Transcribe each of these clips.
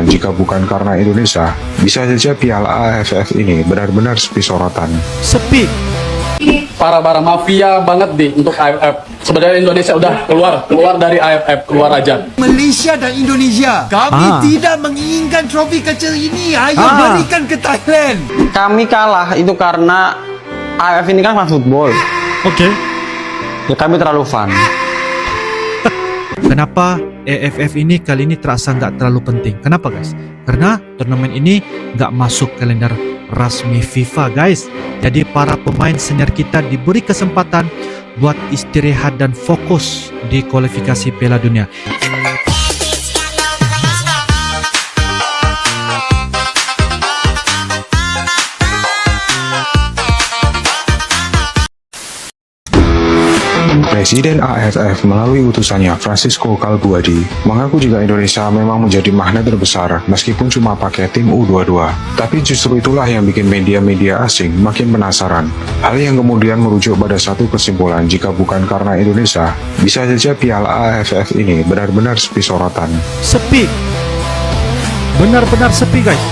Jika bukan karena Indonesia, bisa saja Piala AFF ini benar-benar sepi sorotan. Sepi. Para mafia banget di untuk AFF. Sebenarnya Indonesia udah keluar dari AFF, keluar aja. Malaysia dan Indonesia, kami tidak menginginkan trofi kecil ini. Ayo berikan ke Thailand. Kami kalah itu karena AFF ini kan fans football. Oke. Ya kami terlalu fun. Kenapa AFF ini kali ini terasa nggak terlalu penting? Kenapa guys? Karena turnamen ini nggak masuk kalender resmi FIFA guys. Jadi para pemain senior kita diberi kesempatan buat istirahat dan fokus di kualifikasi Piala Dunia. Presiden AFF melalui utusannya Francisco Calbuadi mengaku jika Indonesia memang menjadi magnet terbesar meskipun cuma pakai tim U22. Tapi justru itulah yang bikin media-media asing makin penasaran. Hal yang kemudian merujuk pada satu kesimpulan, jika bukan karena Indonesia, bisa saja Piala AFF ini benar-benar sepi sorotan. Sepi. Benar-benar sepi guys.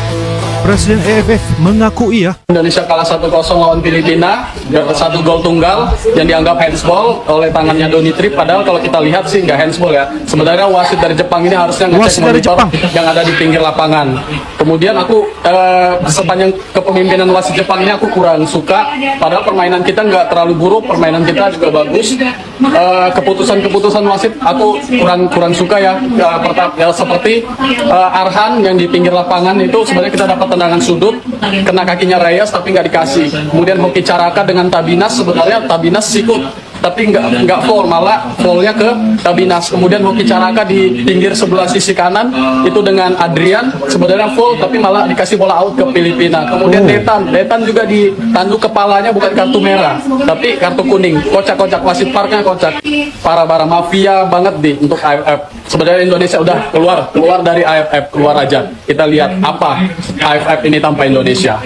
Presiden AFF mengakui ya. Indonesia kalah 1-0 lawan Filipina, satu gol tunggal yang dianggap handsball oleh tangannya Doni Trip. Padahal kalau kita lihat sih nggak handsball ya. Sebenarnya wasit dari Jepang ini harusnya ngecek monitor yang ada di pinggir lapangan. Kemudian aku sepanjang kepemimpinan wasit Jepang ini aku kurang suka. Padahal permainan kita nggak terlalu buruk, permainan kita juga bagus. Keputusan wasit aku kurang suka ya. Seperti Arhan yang di pinggir lapangan itu sebenarnya kita dapat tendangan sudut, kena kakinya Reyes tapi nggak dikasih. Kemudian Hoki Caraka dengan Tabinas, sebenarnya Tabinas sikut tapi nggak foul, malah foulnya ke Tabinas. Kemudian Hoki Caraka di pinggir sebelah sisi kanan itu dengan Adrian, sebenarnya foul tapi malah dikasih bola out ke Filipina. Kemudian Detan juga ditanduk kepalanya, bukan kartu merah tapi kartu kuning. Kocak wasit parknya kocak. Para mafia banget di untuk AFF. Sebenarnya Indonesia udah keluar dari AFF, keluar aja. Kita lihat apa AFF ini tanpa Indonesia.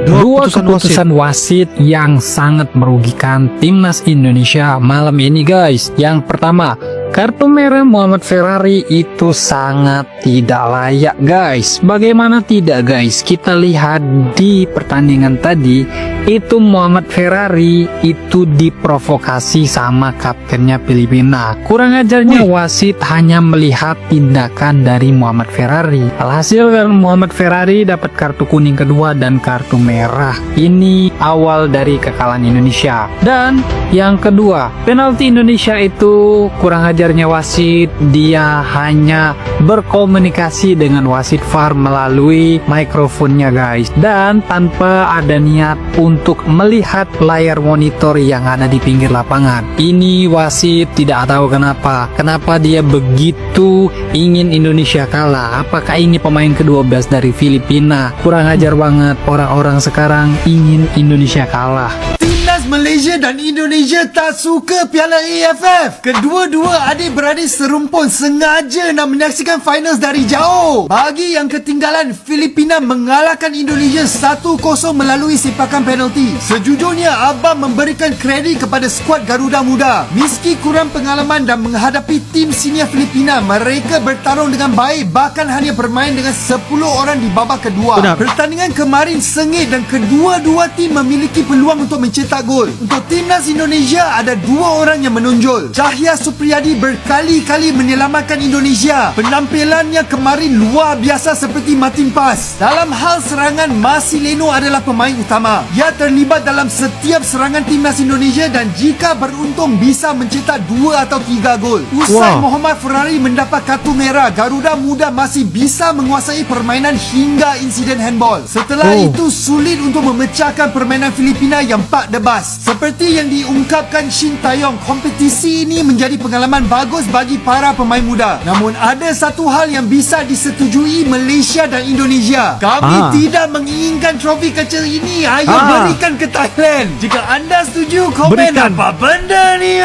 Dua keputusan wasit yang sangat merugikan timnas Indonesia malam ini guys. Yang pertama, kartu merah Muhammad Ferrari itu sangat tidak layak guys. Bagaimana tidak guys? Kita lihat di pertandingan tadi, itu Muhammad Ferrari itu diprovokasi sama kaptennya Filipina. Kurang ajarnya wasit hanya melihat tindakan dari Muhammad Ferrari. Alhasil Muhammad Ferrari dapat kartu kuning kedua dan kartu merah. Ini awal dari kekalahan Indonesia. Dan yang kedua, penalti Indonesia itu kurang ajarnya wasit. Dia hanya berkomunikasi dengan wasit VAR melalui mikrofonnya guys, dan tanpa ada niat untuk melihat layar monitor yang ada di pinggir lapangan. Ini wasit tidak tahu kenapa dia begitu ingin Indonesia kalah. Apakah ini pemain ke-12 dari Filipina? Kurang ajar banget, orang-orang sekarang ingin Indonesia kalah. Timnas Malaysia dan Indonesia tak suka Piala AFF. Kedua-dua adik-beradik serumpun sengaja nak menyaksikan finals dari jauh. Bagi yang ketinggalan, Filipina mengalahkan Indonesia 1-0 melalui sepakan penalti. Sejujurnya, Abang memberikan kredit kepada skuad Garuda Muda. Meski kurang pengalaman dan menghadapi tim senior Filipina, mereka bertarung dengan baik, bahkan hanya bermain dengan 10 orang di babak kedua. Pertandingan kemarin sengit dan kedua-dua tim memiliki peluang untuk mencetak gol. Untuk timnas Indonesia, ada dua orang yang menonjol. Cahya Supriyadi berkali-kali menyelamatkan Indonesia. Penampilannya kemarin luar biasa seperti Martin Pas. Dalam hal serangan, Marcelino adalah pemain utama. Ia terlibat dalam setiap serangan timnas Indonesia dan jika beruntung bisa mencetak 2 atau 3 gol. Usai Muhammad Ferrari mendapat kartu merah, Garuda Muda masih bisa menguasai permainan hingga insiden handball. Setelah itu sulit untuk memecahkan permainan Filipina yang pak debas. Seperti yang diungkapkan Shin Taeyong, kompetisi ini menjadi pengalaman bagus bagi para pemain muda. Namun ada satu hal yang bisa disetujui Malaysia dan Indonesia. Kami tidak menginginkan trofi kecil ini. Ayo berikan ke Thailand. Jika anda setuju, komen apa benda ni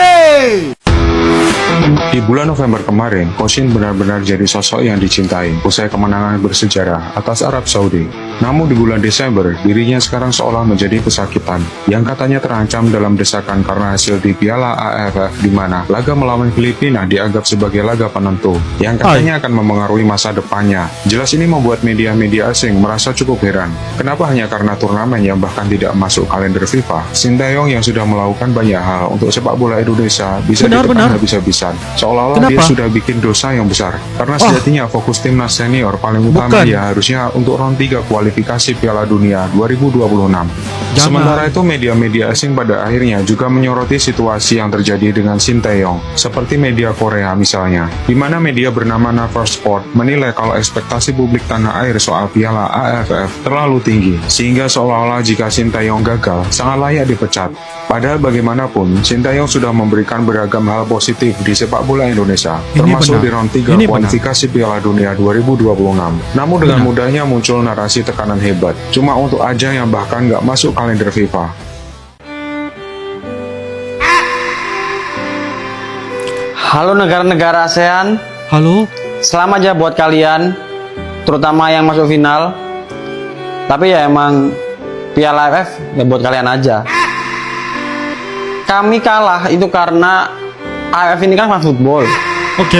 Di bulan November kemarin, Kosin benar-benar jadi sosok yang dicintai usai kemenangan bersejarah atas Arab Saudi. Namun di bulan Desember, dirinya sekarang seolah menjadi pesakitan yang katanya terancam dalam desakan karena hasil di Piala AFF di mana laga melawan Filipina dianggap sebagai laga penentu yang katanya akan memengaruhi masa depannya. Jelas ini membuat media-media asing merasa cukup heran. Kenapa hanya karena turnamen yang bahkan tidak masuk kalender FIFA, Sintayong yang sudah melakukan banyak hal untuk sepak bola Indonesia bisa ditekan habis-habisan. Seolah-olah dia sudah bikin dosa yang besar. Karena sejatinya fokus timnas senior paling utama dia harusnya untuk round 3 kualifikasi Piala Dunia 2026. Sementara itu media-media asing pada akhirnya juga menyoroti situasi yang terjadi dengan Sintayong, seperti media Korea misalnya, di mana media bernama Naver Sport menilai kalau ekspektasi publik tanah air soal Piala AFF terlalu tinggi, sehingga seolah-olah jika Sintayong gagal, sangat layak dipecat. Padahal bagaimanapun, Sintayong sudah memberikan beragam hal positif di sepak bola Indonesia, termasuk di round 3 kualifikasi Piala Dunia 2026. Namun dengan mudahnya muncul narasi tekanan hebat, cuma untuk ajang yang bahkan nggak masuk kalender FIFA. Halo negara-negara ASEAN, Halo? selamat aja buat kalian, terutama yang masuk final. Tapi ya emang Piala AFF ya buat kalian aja. Kami kalah itu karena AFF ini kan fun football. Oke.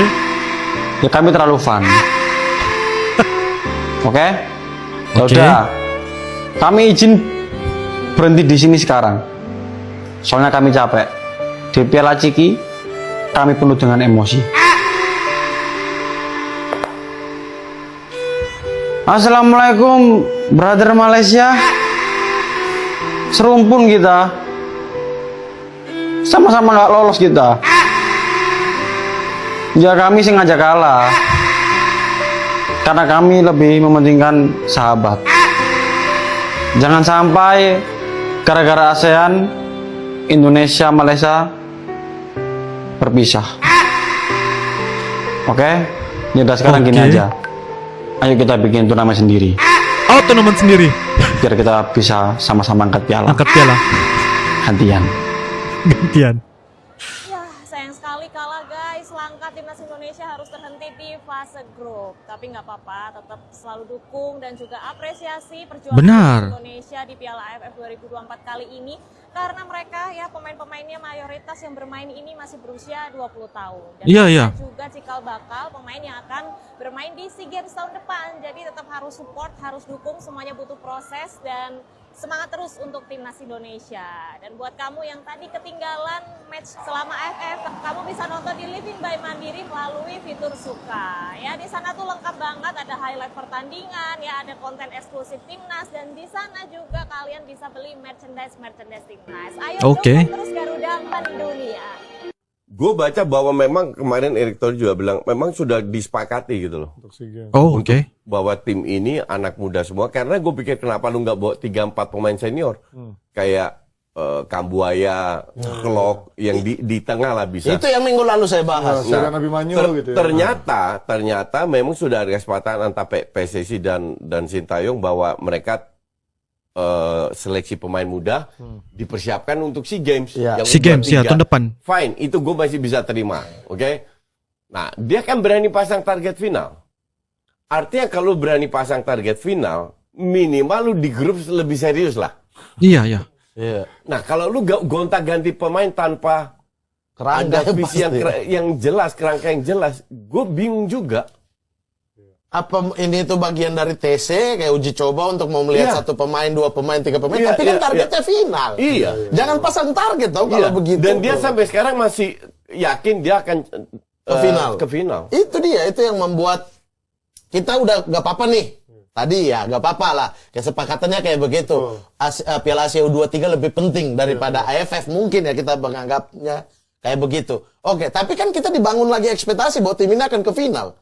Ya kami terlalu fun. Oke? Ya Oke. udah. Kami izin berhenti di sini sekarang. Soalnya kami capek. Di Piala Ciki kami penuh dengan emosi. Assalamualaikum, brother Malaysia. Serumpun kita. Sama-sama nggak lolos kita. Ya kami sengaja kalah. Karena kami lebih mementingkan sahabat. Jangan sampai gara-gara ASEAN, Indonesia, Malaysia berpisah. Oke? Ya udah sekarang gini aja. Ayo kita bikin turnamen sendiri. Oh, turnamen sendiri. Biar kita bisa sama-sama angkat piala. Angkat piala. Gantian. Gantian. Ya, sayang sekali kalah guys. Langkah timnas Indonesia harus terhenti di fase grup. Tapi nggak apa-apa, tetap selalu dukung dan juga apresiasi perjuangan Indonesia di Piala AFF 2024 kali ini. Karena mereka ya pemain-pemainnya mayoritas yang bermain ini masih berusia 20 tahun. Dan mereka juga cikal bakal pemain yang akan bermain di SEA Games tahun depan. Jadi tetap harus support, harus dukung, semuanya butuh proses dan semangat terus untuk timnas Indonesia. Dan buat kamu yang tadi ketinggalan match selama AFF, kamu bisa nonton di Living by Mandiri melalui fitur Suka. Ya, di sana tuh lengkap banget, ada highlight pertandingan, ya ada konten eksklusif timnas, dan di sana juga kalian bisa beli merchandise timnas. Ayo dukung terus Garuda Empan Dunia. Gue baca bahwa memang kemarin Erick Thohir juga bilang memang sudah disepakati gitu loh. Oh, oke. Bahwa tim ini anak muda semua. Karena gue pikir kenapa lu nggak bawa 3-4 pemain senior. Kayak Kambuaya, Klok, yang di tengah lah bisa. Itu yang minggu lalu saya bahas. Ternyata memang sudah ada kesepakatan antara PSSI dan Sintayong bahwa mereka seleksi pemain muda dipersiapkan untuk SEA Games. SEA Games ya tahun depan. Fine, itu gue masih bisa terima, oke? Nah, dia kan berani pasang target final. Artinya kalau berani pasang target final, minimal lu di grup lebih serius lah. Iya. Nah, kalau lu gonta-ganti pemain tanpa kerangka ada visi yang jelas, kerangka yang jelas, gue bingung juga. Apa ini itu bagian dari TC kayak uji coba untuk mau melihat satu pemain, dua pemain, tiga pemain, tapi kan targetnya final. Iya. Jangan pasang target tau kalau begitu. Dan dia sampai sekarang masih yakin dia akan ke final. Itu dia, itu yang membuat kita udah gak apa-apa nih. Tadi ya gak apa-apa lah. Kesepakatannya kayak begitu. Piala Asia U23 lebih penting daripada AFF mungkin ya kita menganggapnya kayak begitu. Oke, tapi kan kita dibangun lagi ekspektasi bahwa tim ini akan ke final.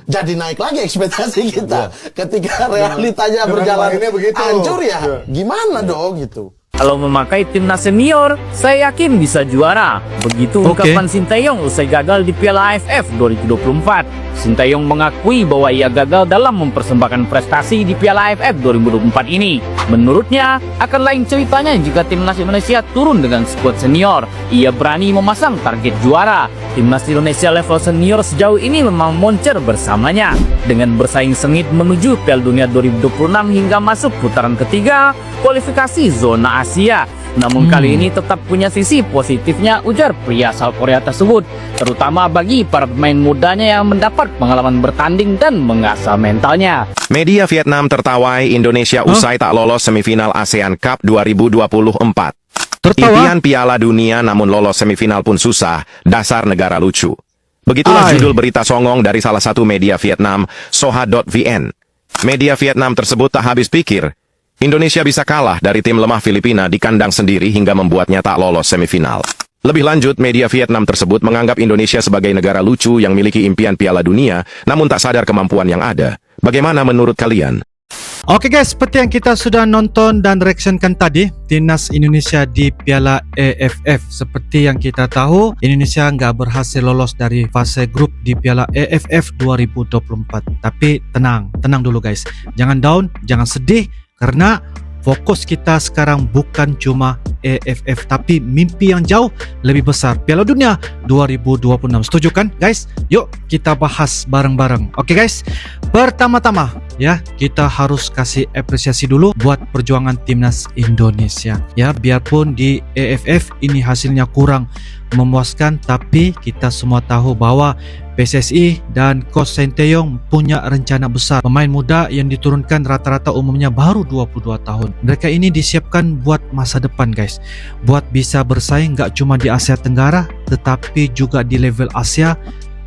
Jadi naik lagi ekspektasi kita. Ketika realitanya berjalan hancur ya, gimana dong gitu. Kalau memakai timnas senior, saya yakin bisa juara. Begitu ungkapan Sinteyong usai gagal di Piala AFF 2024. Sinteyong mengakui bahwa ia gagal dalam mempersembahkan prestasi di Piala AFF 2024 ini. Menurutnya, akan lain ceritanya jika timnas Indonesia turun dengan skuad senior. Ia berani memasang target juara. Timnas Indonesia level senior sejauh ini memang moncer bersamanya. Dengan bersaing sengit menuju Piala Dunia 2026 hingga masuk putaran ketiga kualifikasi zona Asia. Namun kali ini tetap punya sisi positifnya, ujar pria asal Korea tersebut, terutama bagi para pemain mudanya yang mendapat pengalaman bertanding dan mengasah mentalnya. Media Vietnam tertawai Indonesia usai tak lolos semifinal ASEAN Cup 2024. Impian Piala Dunia namun lolos semifinal pun susah, dasar negara lucu. Begitulah judul berita songong dari salah satu media Vietnam, Soha.vn. Media Vietnam tersebut tak habis pikir, Indonesia bisa kalah dari tim lemah Filipina di kandang sendiri hingga membuatnya tak lolos semifinal. Lebih lanjut, media Vietnam tersebut menganggap Indonesia sebagai negara lucu yang memiliki impian Piala Dunia, namun tak sadar kemampuan yang ada. Bagaimana menurut kalian? Oke guys, seperti yang kita sudah nonton dan reactionkan tadi, timnas Indonesia di Piala AFF. Seperti yang kita tahu, Indonesia nggak berhasil lolos dari fase grup di Piala AFF 2024. Tapi tenang dulu guys. Jangan down, jangan sedih, karena fokus kita sekarang bukan cuma AFF, tapi mimpi yang jauh lebih besar, Piala Dunia 2026. Setuju kan guys? Yuk kita bahas bareng-bareng. Oke guys, pertama-tama ya, kita harus kasih apresiasi dulu buat perjuangan timnas Indonesia. Ya, biarpun di AFF ini hasilnya kurang memuaskan, tapi kita semua tahu bahwa PSSI dan Coach Sinteyong punya rencana besar. Pemain muda yang diturunkan rata-rata umumnya baru 22 tahun. Mereka ini disiapkan buat masa depan guys, buat bisa bersaing gak cuma di Asia Tenggara, tetapi juga di level Asia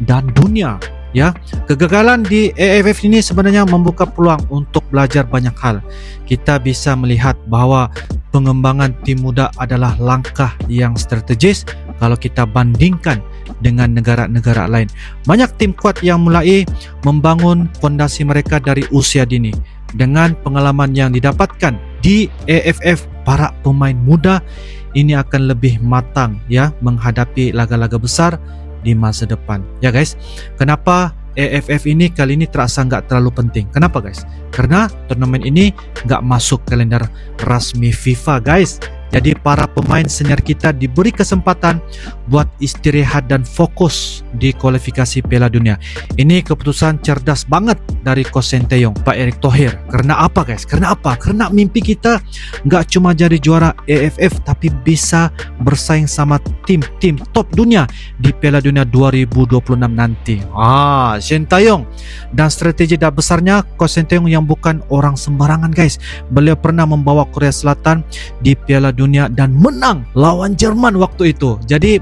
dan dunia. Ya, kegagalan di AFF ini sebenarnya membuka peluang untuk belajar banyak hal. Kita bisa melihat bahwa pengembangan tim muda adalah langkah yang strategis kalau kita bandingkan dengan negara-negara lain. Banyak tim kuat yang mulai membangun fondasi mereka dari usia dini. Dengan pengalaman yang didapatkan di AFF, para pemain muda ini akan lebih matang ya menghadapi laga-laga besar di masa depan. Ya guys, kenapa AFF ini kali ini terasa nggak terlalu penting? Kenapa guys? Karena turnamen ini nggak masuk kalender resmi FIFA guys. Jadi para pemain senior kita diberi kesempatan buat istirahat dan fokus di kualifikasi Piala Dunia. Ini keputusan cerdas banget dari Coach Sinteyong, Pak Erick Thohir. Karena apa guys? Karena apa? Karena mimpi kita nggak cuma jadi juara AFF, tapi bisa bersaing sama tim-tim top dunia di Piala Dunia 2026 nanti. Sinteyong dan strategi dah besarnya Coach Sinteyong yang bukan orang sembarangan guys. Beliau pernah membawa Korea Selatan di Piala Dunia dan menang lawan Jerman waktu itu. Jadi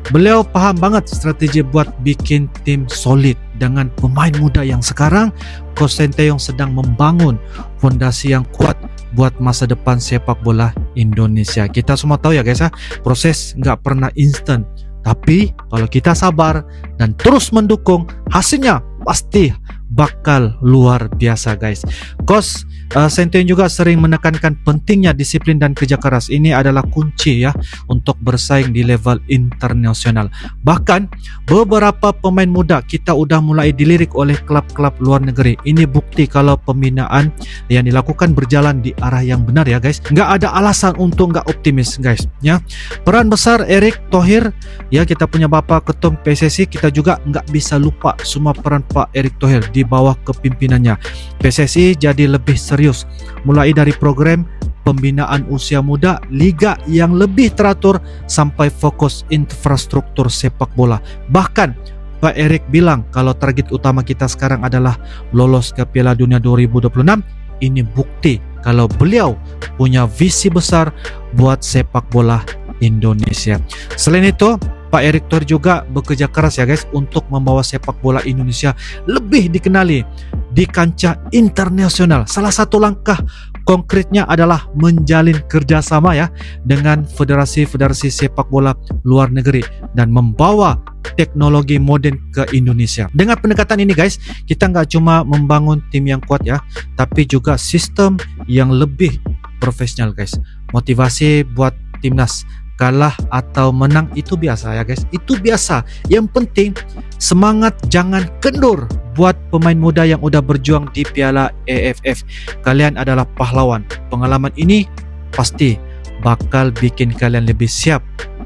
beliau paham banget strategi buat bikin tim solid. Dengan pemain muda yang sekarang, Coach Sinteyong sedang membangun fondasi yang kuat buat masa depan sepak bola Indonesia. Kita semua tahu ya guys ya, proses nggak pernah instan. Tapi kalau kita sabar dan terus mendukung, hasilnya pasti bakal luar biasa guys. Coach Sinteyong juga sering menekankan pentingnya disiplin dan kerja keras. Ini adalah kunci ya untuk bersaing di level internasional. Bahkan beberapa pemain muda kita udah mulai dilirik oleh klub-klub luar negeri. Ini bukti kalau pembinaan yang dilakukan berjalan di arah yang benar ya guys. Nggak ada alasan untuk nggak optimis guys ya. Peran besar Erick Thohir ya, kita punya Bapak Ketum PSSI, kita juga nggak bisa lupa semua peran Pak Erick Thohir di bawah kepimimpinannya. PSSI jadi lebih serius, mulai dari program pembinaan usia muda, liga yang lebih teratur, sampai fokus infrastruktur sepak bola. Bahkan Pak Erick bilang kalau target utama kita sekarang adalah lolos ke Piala Dunia 2026. Ini bukti kalau beliau punya visi besar buat sepak bola Indonesia. Selain itu, Pak Erick Thohir juga bekerja keras ya guys untuk membawa sepak bola Indonesia lebih dikenali di kancah internasional. Salah satu langkah konkretnya adalah menjalin kerjasama ya dengan federasi-federasi sepak bola luar negeri dan membawa teknologi modern ke Indonesia. Dengan pendekatan ini guys, kita nggak cuma membangun tim yang kuat ya, tapi juga sistem yang lebih profesional guys. motivasi buat timnas. Kalah atau menang itu biasa ya guys, itu biasa. Yang penting semangat jangan kendur buat pemain muda yang udah berjuang di Piala AFF. Kalian adalah pahlawan. Pengalaman ini pasti bakal bikin kalian lebih siap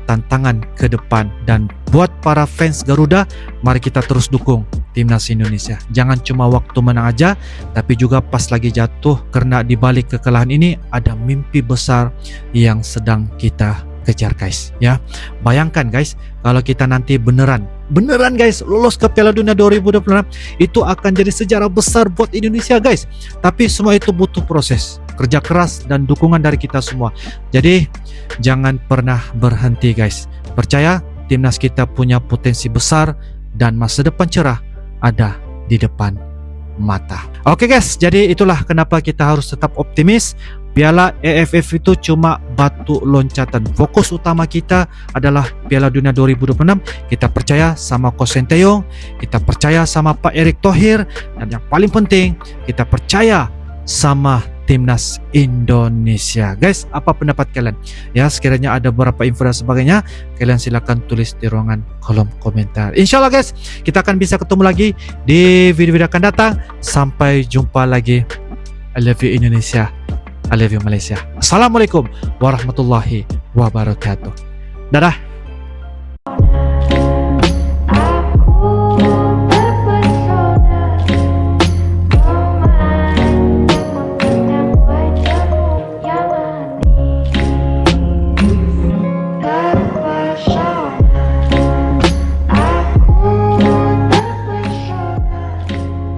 tantangan ke depan. Dan buat para fans Garuda, mari kita terus dukung timnas Indonesia. Jangan cuma waktu menang aja, tapi juga pas lagi jatuh, karena di balik kekalahan ini ada mimpi besar yang sedang kita kejar guys ya. Bayangkan guys, kalau kita nanti beneran guys lolos ke Piala Dunia 2026, itu akan jadi sejarah besar buat Indonesia guys. Tapi semua itu butuh proses, kerja keras dan dukungan dari kita semua. Jadi jangan pernah berhenti guys. Percaya timnas kita punya potensi besar dan masa depan cerah ada di depan mata. Oke guys, jadi itulah kenapa kita harus tetap optimis. Piala AFF itu cuma batu loncatan. Fokus utama kita adalah Piala Dunia 2026. Kita percaya sama Coach Sinteyong, kita percaya sama Pak Erick Thohir, dan yang paling penting kita percaya sama timnas Indonesia. Guys, apa pendapat kalian? Ya, sekiranya ada beberapa info dan sebagainya, kalian silakan tulis di ruangan kolom komentar. Insyaallah guys, kita akan bisa ketemu lagi di video-video akan datang. Sampai jumpa lagi. I love you Indonesia. I love you Malaysia. Assalamualaikum warahmatullahi wabarakatuh. Dadah.